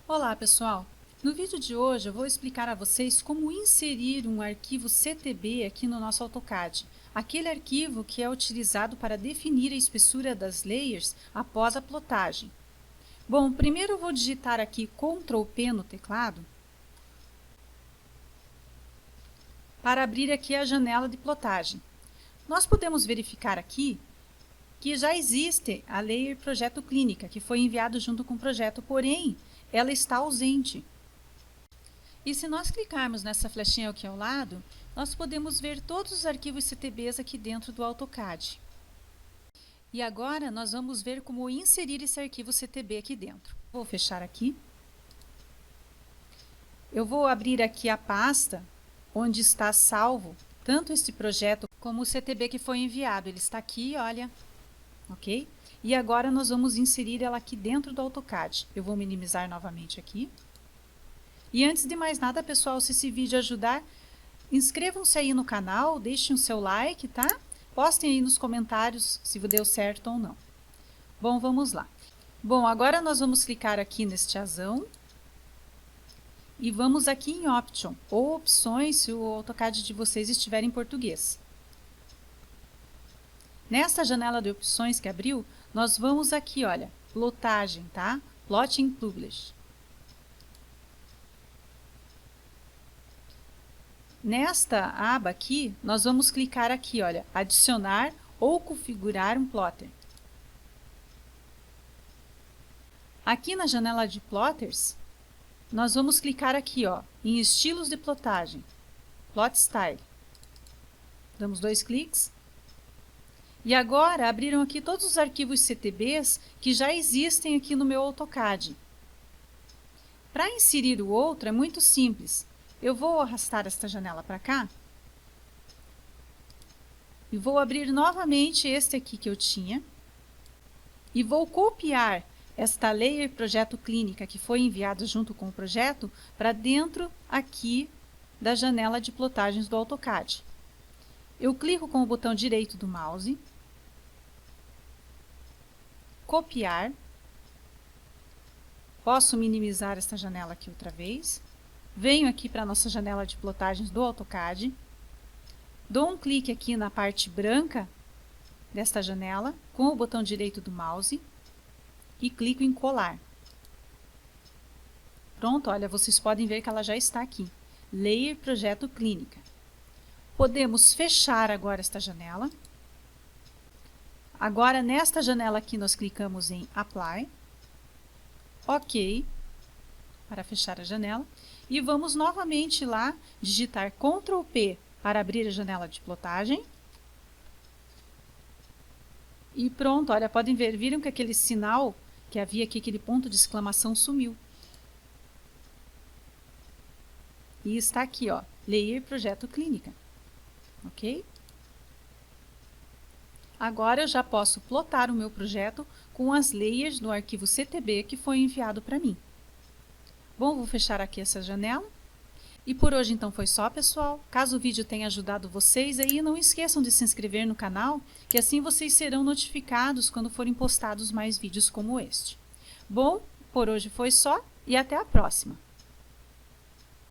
Olá, pessoal! No vídeo de hoje eu vou explicar a vocês como inserir um arquivo CTB aqui no nosso AutoCAD, aquele arquivo que é utilizado para definir a espessura das layers após a plotagem. Bom, primeiro eu vou digitar aqui Ctrl P no teclado para abrir aqui a janela de plotagem. Nós podemos verificar aqui que já existe a layer Projeto Clínica, que foi enviado junto com o projeto, porém ela está ausente. E se nós clicarmos nessa flechinha aqui ao lado, nós podemos ver todos os arquivos CTBs aqui dentro do AutoCAD. E agora nós vamos ver como inserir esse arquivo CTB aqui dentro. Vou fechar aqui. Eu vou abrir aqui a pasta onde está salvo tanto este projeto como o CTB que foi enviado. Ele está aqui, olha, ok? E agora nós vamos inserir ela aqui dentro do AutoCAD. Eu vou minimizar novamente aqui. E antes de mais nada, pessoal, se esse vídeo ajudar, inscrevam-se aí no canal, deixem o seu like, tá? Postem aí nos comentários se deu certo ou não. Bom, vamos lá. Bom, agora nós vamos clicar aqui neste azão e vamos aqui em Option, ou Opções, se o AutoCAD de vocês estiver em português. Nesta janela de opções que abriu, nós vamos aqui, olha, plotagem, tá? Plot in Publish. Nesta aba aqui, nós vamos clicar aqui, olha, adicionar ou configurar um plotter. Aqui na janela de plotters, nós vamos clicar aqui, ó, em estilos de plotagem, Plot Style. Damos 2 cliques. E agora abriram aqui todos os arquivos CTBs que já existem aqui no meu AutoCAD. Para inserir o outro é muito simples. Eu vou arrastar esta janela para cá e vou abrir novamente este aqui que eu tinha e vou copiar esta layer Projeto Clínica que foi enviada junto com o projeto para dentro aqui da janela de plotagens do AutoCAD. Eu clico com o botão direito do mouse, copiar, posso minimizar esta janela aqui outra vez. Venho aqui para a nossa janela de plotagens do AutoCAD, dou um clique aqui na parte branca desta janela, com o botão direito do mouse, e clico em colar. Pronto, olha, vocês podem ver que ela já está aqui, Layer Projeto Clínica. Podemos fechar agora esta janela. Agora, nesta janela aqui, nós clicamos em Apply, OK, para fechar a janela. E vamos novamente lá digitar Ctrl P para abrir a janela de plotagem. E pronto, olha, podem ver, viram que aquele sinal que havia aqui, aquele ponto de exclamação sumiu. E está aqui, ó, Layer Projeto Clínica. Ok? Agora eu já posso plotar o meu projeto com as layers do arquivo CTB que foi enviado para mim. Bom, vou fechar aqui essa janela. E por hoje então foi só, pessoal. Caso o vídeo tenha ajudado vocês aí, não esqueçam de se inscrever no canal, que assim vocês serão notificados quando forem postados mais vídeos como este. Bom, por hoje foi só e até a próxima.